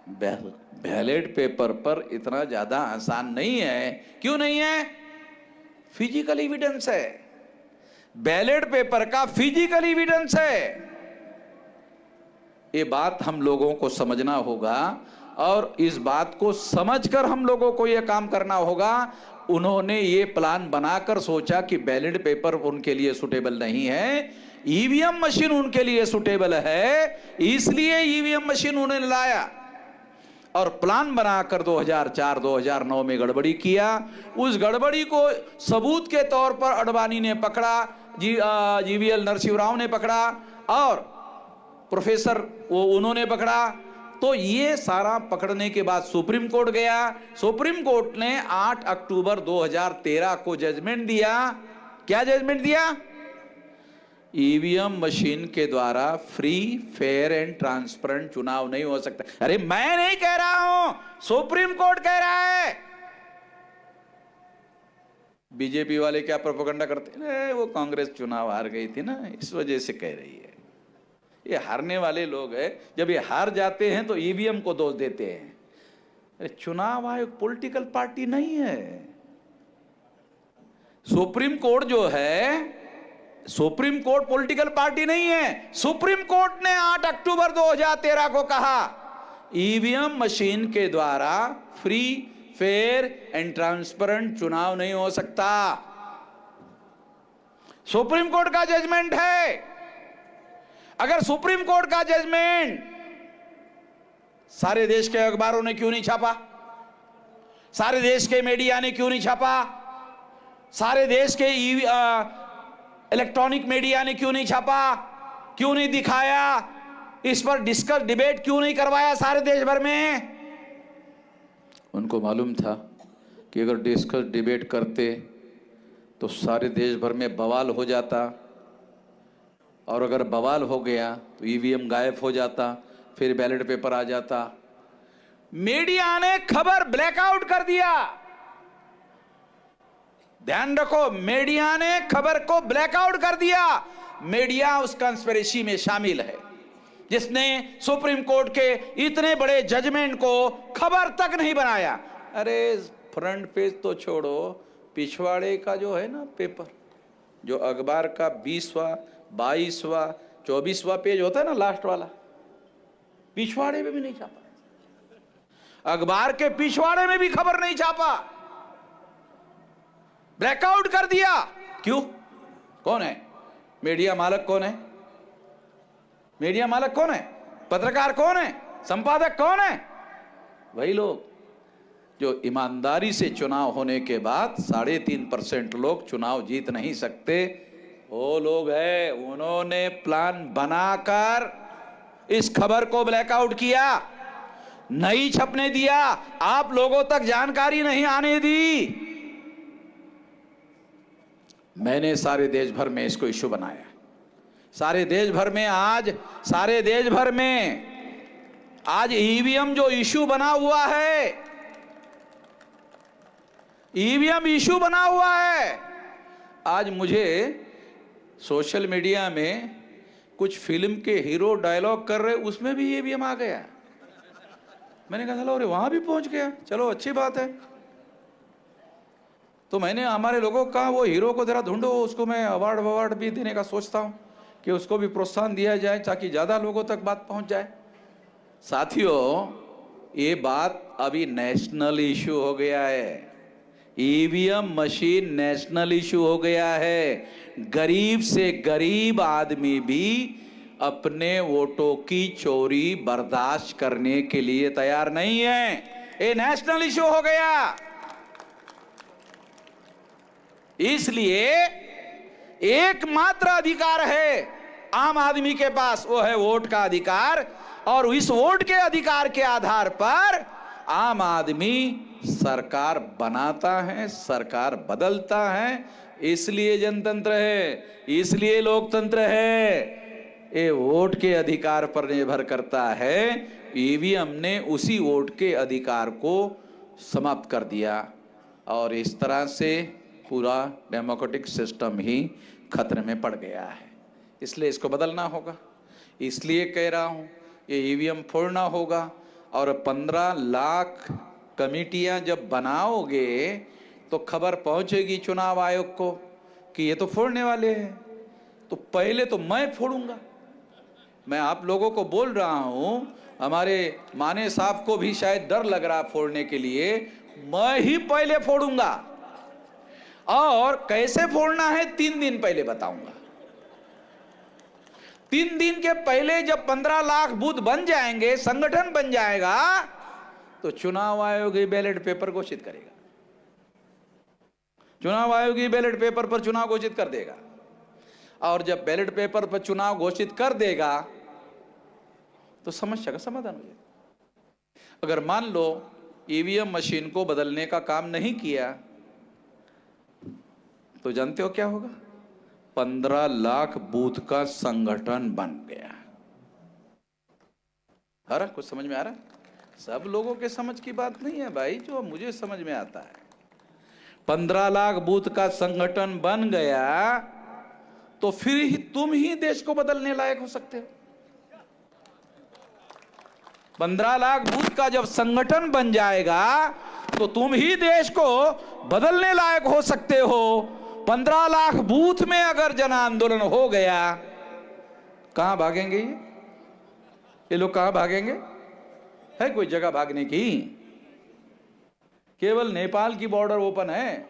बैलेट पेपर पर इतना ज्यादा आसान नहीं है। क्यों नहीं है? फिजिकल एविडेंस है, बैलेट पेपर का फिजिकल एविडेंस है। ये बात हम लोगों को समझना होगा और इस बात को समझकर हम लोगों को यह काम करना होगा। उन्होंने ये प्लान बनाकर सोचा कि बैलेट पेपर उनके लिए सुटेबल नहीं है, ईवीएम मशीन उनके लिए सुटेबल है, इसलिए ईवीएम मशीन उन्होंने लाया और प्लान बनाकर 2004-2009 में गड़बड़ी किया। उस गड़बड़ी को सबूत के तौर पर अडवाणी ने पकड़ा, जीवीएल नरसिंह राव ने पकड़ा और प्रोफेसर वो उन्होंने पकड़ा। तो ये सारा पकड़ने के बाद सुप्रीम कोर्ट गया। सुप्रीम कोर्ट ने 8 अक्टूबर 2013 को जजमेंट दिया। क्या जजमेंट दिया? ईवीएम मशीन के द्वारा फ्री, फेयर एंड ट्रांसपेरेंट चुनाव नहीं हो सकता। अरे मैं नहीं कह रहा हूं, सुप्रीम कोर्ट कह रहा है। बीजेपी वाले क्या प्रोपेगेंडा करते हैं, वो कांग्रेस चुनाव हार गई थी ना, इस वजह से कह रही है। ये हारने वाले लोग हैं, जब ये हार जाते हैं तो ईवीएम को दोष देते हैं। अरे चुनाव आयोग पॉलिटिकल पार्टी नहीं है। सुप्रीम कोर्ट जो है, सुप्रीम कोर्ट पॉलिटिकल पार्टी नहीं है। सुप्रीम कोर्ट ने 8 अक्टूबर 2013 को कहा ईवीएम मशीन के द्वारा फ्री, फेयर एंड ट्रांसपेरेंट चुनाव नहीं हो सकता। सुप्रीम कोर्ट का जजमेंट है। अगर सुप्रीम कोर्ट का जजमेंट सारे देश के अखबारों ने क्यों नहीं छापा? सारे देश के मीडिया ने क्यों नहीं छापा? सारे देश के इलेक्ट्रॉनिक मीडिया ने क्यों नहीं छापा? क्यों नहीं दिखाया? इस पर डिस्कस, डिबेट क्यों नहीं करवाया सारे देश भर में? उनको मालूम था कि अगर डिस्कस, डिबेट करते तो सारे देश भर में बवाल हो जाता, और अगर बवाल हो गया तो ईवीएम गायब हो जाता, फिर बैलेट पेपर आ जाता। मीडिया ने खबर ब्लैकआउट कर दिया। ध्यान रखो, मीडिया ने खबर को ब्लैकआउट कर दिया। मीडिया उस कंस्पिरेसी में शामिल है जिसने सुप्रीम कोर्ट के इतने बड़े जजमेंट को खबर तक नहीं बनाया। अरे फ्रंट पेज तो छोड़ो, पिछवाड़े का जो है ना पेपर, जो अखबार का 20वां, 22वां, 24वां पेज होता है ना, लास्ट वाला, पिछवाड़े में भी नहीं छापा। अखबार के पिछवाड़े में भी खबर नहीं छापा, ब्लैकआउट कर दिया। क्यों? कौन है मीडिया मालक? कौन है मीडिया मालक? कौन है? पत्रकार कौन है? संपादक कौन है? वही लोग जो ईमानदारी से चुनाव होने के बाद 3.5% लोग चुनाव जीत नहीं सकते, वो लोग हैं। उन्होंने प्लान बनाकर इस खबर को ब्लैकआउट किया, नहीं छपने दिया, आप लोगों तक जानकारी नहीं आने दी। मैंने सारे देश भर में इसको इश्यू बनाया। सारे देश भर में आज ईवीएम जो इश्यू बना हुआ है, ईवीएम इश्यू बना हुआ है। आज मुझे सोशल मीडिया में कुछ फिल्म के हीरो डायलॉग कर रहे, उसमें भी ईवीएम आ गया। मैंने कहा चलो, अरे वहां भी पहुंच गया, चलो अच्छी बात है। तो मैंने हमारे लोगों को कहा वो हीरो को जरा ढूंढो, उसको मैं अवार्ड भी देने का सोचता हूं कि उसको भी प्रोत्साहन दिया जाए ताकि ज्यादा लोगों तक बात पहुंच जाए। साथियों, ये बात अभी नेशनल इशू हो गया है। ईवीएम मशीन नेशनल इशू हो गया है। गरीब से गरीब आदमी भी अपने वोटों की चोरी बर्दाश्त करने के लिए तैयार नहीं है। ये नेशनल इशू हो गया। इसलिए एकमात्र अधिकार है आम आदमी के पास, वो है वोट का अधिकार। और इस वोट के अधिकार के आधार पर आम आदमी सरकार बनाता है, सरकार बदलता है। इसलिए जनतंत्र है, इसलिए लोकतंत्र है। ये वोट के अधिकार पर निर्भर करता है। ईवीएम ने उसी वोट के अधिकार को समाप्त कर दिया और इस तरह से पूरा डेमोक्रेटिक सिस्टम ही खतरे में पड़ गया है। इसलिए इसको बदलना होगा। इसलिए कह रहा हूँ, ये ईवीएम फोड़ना होगा। और 15 लाख कमेटियां जब बनाओगे तो खबर पहुंचेगी चुनाव आयोग को कि ये तो फोड़ने वाले हैं। तो पहले तो मैं फोड़ूंगा। मैं आप लोगों को बोल रहा हूं, हमारे माने साहब को भी शायद डर लग रहा फोड़ने के लिए, मैं ही पहले फोड़ूंगा। और कैसे फोड़ना है 3 दिन पहले बताऊंगा। 3 दिन के पहले जब 15 लाख बूथ बन जाएंगे, संगठन बन जाएगा, तो चुनाव आयोग ही बैलेट पेपर घोषित करेगा। चुनाव आयोग ही बैलेट पेपर पर चुनाव घोषित कर देगा। और जब बैलेट पेपर पर चुनाव घोषित कर देगा तो समस्या का समाधान हो जाएगा। अगर मान लो ईवीएम मशीन को बदलने का काम नहीं किया तो जानते हो क्या होगा? 15 लाख बूथ का संगठन बन गया। आ रहा, कुछ समझ में आ रहा? सब लोगों के समझ की बात नहीं है भाई, जो मुझे समझ में आता है। 15 लाख बूथ का संगठन बन गया तो फिर ही तुम ही देश को बदलने लायक हो सकते हो। 15 लाख बूथ का जब संगठन बन जाएगा तो तुम ही देश को बदलने लायक हो सकते हो। 15 लाख बूथ में अगर जन आंदोलन हो गया, कहां भागेंगे ये लोग? कहां भागेंगे? है कोई जगह भागने की? केवल नेपाल की बॉर्डर ओपन है,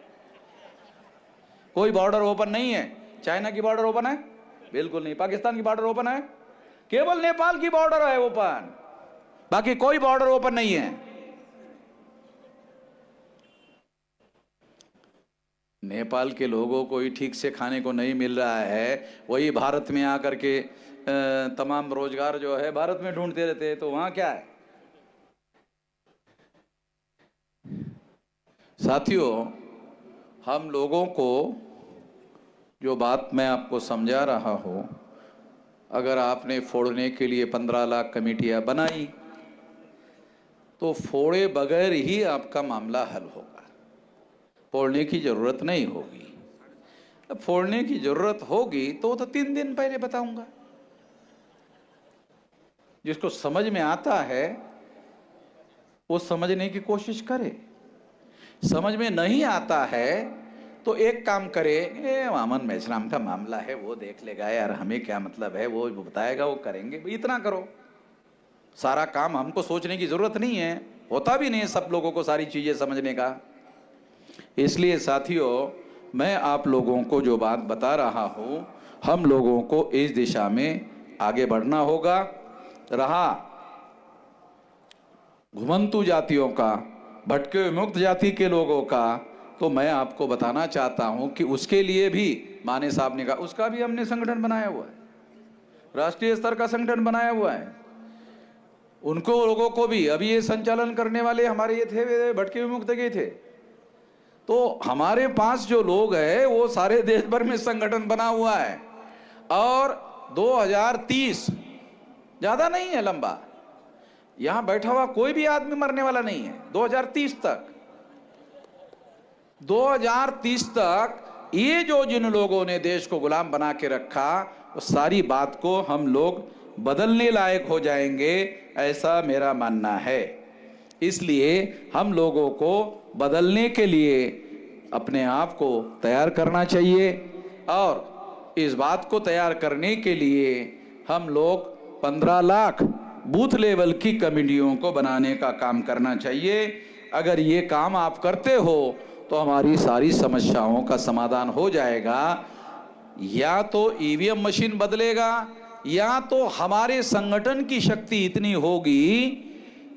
कोई बॉर्डर ओपन नहीं है। चाइना की बॉर्डर ओपन है? बिल्कुल नहीं। पाकिस्तान की बॉर्डर ओपन है? केवल नेपाल की बॉर्डर है ओपन, बाकी कोई बॉर्डर ओपन नहीं है। नेपाल के लोगों को ही ठीक से खाने को नहीं मिल रहा है, वही भारत में आकर के तमाम रोजगार जो है भारत में ढूंढते रहते हैं, तो वहां क्या है? साथियों, हम लोगों को जो बात मैं आपको समझा रहा हूं, अगर आपने फोड़ने के लिए 15 लाख कमेटियां बनाई तो फोड़े बगैर ही आपका मामला हल होगा, फोड़ने की जरूरत नहीं होगी। अब फोड़ने की जरूरत होगी तो 3 दिन पहले बताऊंगा। जिसको समझ में आता है वो समझने की कोशिश करे, समझ में नहीं आता है तो एक काम करे, वामन मेश्राम का मामला है वो देख लेगा यार, हमें क्या मतलब है, वो बताएगा वो करेंगे, इतना करो। सारा काम हमको सोचने की जरूरत नहीं है, होता भी नहीं है सब लोगों को सारी चीजें समझने का। इसलिए साथियों, मैं आप लोगों को जो बात बता रहा हूं, हम लोगों को इस दिशा में आगे बढ़ना होगा। रहा घुमंतु जातियों का, भटके विमुक्त जाति के लोगों का, तो मैं आपको बताना चाहता हूं कि उसके लिए भी माने साहब ने कहा, उसका भी हमने संगठन बनाया हुआ है, राष्ट्रीय स्तर का संगठन बनाया हुआ है। उनको लोगों को भी, अभी ये संचालन करने वाले हमारे ये थे, भटके विमुक्त के थे, तो हमारे पास जो लोग हैं वो सारे देश भर में संगठन बना हुआ है। और 2030 ज्यादा नहीं है लंबा, यहां बैठा हुआ कोई भी आदमी मरने वाला नहीं है। 2030 तक ये जो जिन लोगों ने देश को गुलाम बना के रखा, वो सारी बात को हम लोग बदलने लायक हो जाएंगे, ऐसा मेरा मानना है। इसलिए हम लोगों को बदलने के लिए अपने आप को तैयार करना चाहिए, और इस बात को तैयार करने के लिए हम लोग 15 लाख बूथ लेवल की कमेटियों को बनाने का काम करना चाहिए। अगर ये काम आप करते हो तो हमारी सारी समस्याओं का समाधान हो जाएगा। या तो ईवीएम मशीन बदलेगा, या तो हमारे संगठन की शक्ति इतनी होगी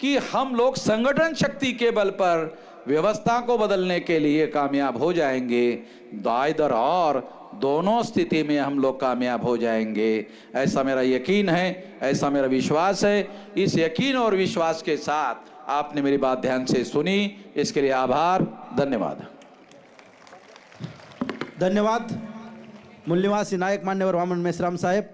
कि हम लोग संगठन शक्ति के बल पर व्यवस्था को बदलने के लिए कामयाब हो जाएंगे। दायदर और दोनों स्थिति में हम लोग कामयाब हो जाएंगे, ऐसा मेरा यकीन है, ऐसा मेरा विश्वास है। इस यकीन और विश्वास के साथ आपने मेरी बात ध्यान से सुनी, इसके लिए आभार, धन्यवाद। धन्यवाद। मूल्यवान नायक मान्यवर वामन मेश्राम साहेब।